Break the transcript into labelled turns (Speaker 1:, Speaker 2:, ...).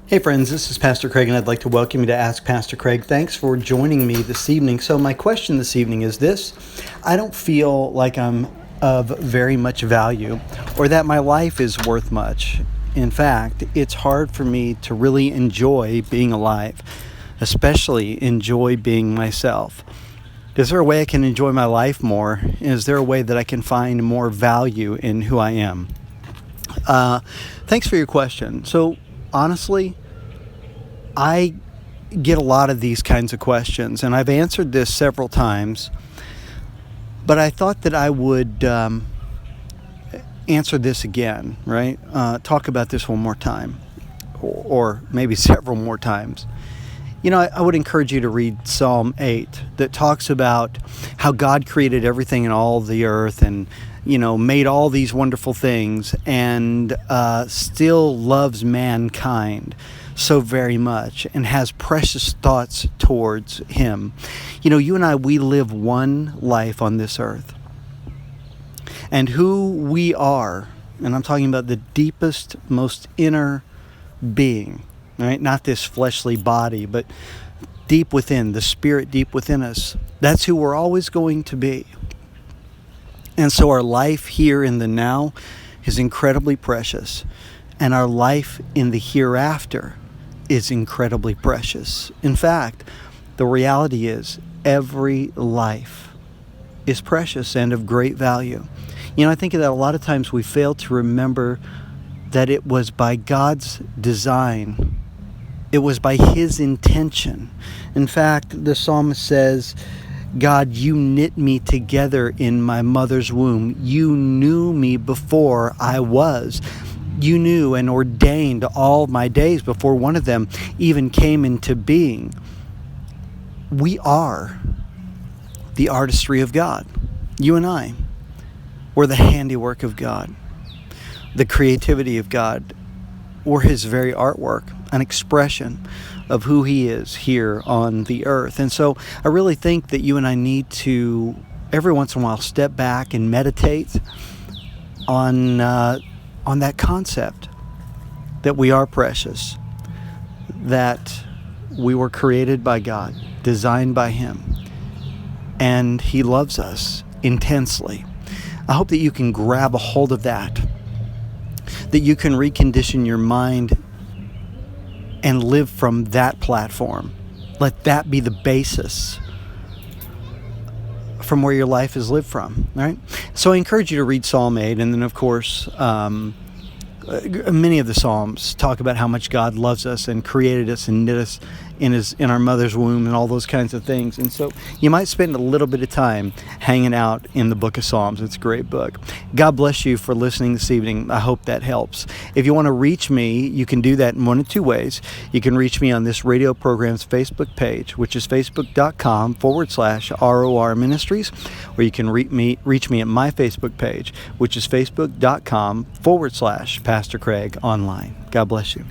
Speaker 1: Hey friends, this is Pastor Craig, and I'd like to welcome you to Ask Pastor Craig. Thanks for joining me this evening. So my question this evening is this: I don't feel like I'm of very much value or that my life is worth much. In fact, it's hard for me to really enjoy being alive, especially enjoy being myself. Is there a way I can enjoy my life more? Is there a way that I can find more value in who I am? Thanks for your question. So honestly, I get a lot of these kinds of questions, and I've answered this several times, but I thought that I would answer this again, right? Talk about this one more time, or maybe several more times. You know, I would encourage you to read Psalm 8 that talks about how God created everything in all the earth and, made all these wonderful things and still loves mankind so very much and has precious thoughts towards him. You and I, we live one life on this earth. And who we are, and I'm talking about the deepest, most inner being, right? Not this fleshly body, but deep within, the spirit deep within us. That's who we're always going to be. And so our life here in the now is incredibly precious. And our life in the hereafter is incredibly precious. In fact, the reality is every life is precious and of great value. I think that a lot of times we fail to remember that it was by God's design. It was by His intention. In fact, the psalmist says, God, you knit me together in my mother's womb. You knew me before I was. You knew and ordained all my days before one of them even came into being. We are the artistry of God. You and I. We're the handiwork of God. The creativity of God. We're His very artwork, an expression of who He is here on the earth. And so I really think that you and I need to, every once in a while, step back and meditate on that concept that we are precious, that we were created by God, designed by Him, and He loves us intensely. I hope that you can grab a hold of that you can recondition your mind and live from that platform. Let that be the basis from where your life is lived from, right? So I encourage you to read Psalm 8, and then of course, many of the Psalms talk about how much God loves us and created us and knit us in our mother's womb and all those kinds of things. And so you might spend a little bit of time hanging out in the book of Psalms. It's a great book. God bless you for listening this evening. I hope that helps. If you want to reach me, you can do that in one of two ways. You can reach me on this radio program's Facebook page, which is facebook.com/ROR Ministries, or you can reach me at my Facebook page, which is facebook.com/Pastor Craig Online. God bless you.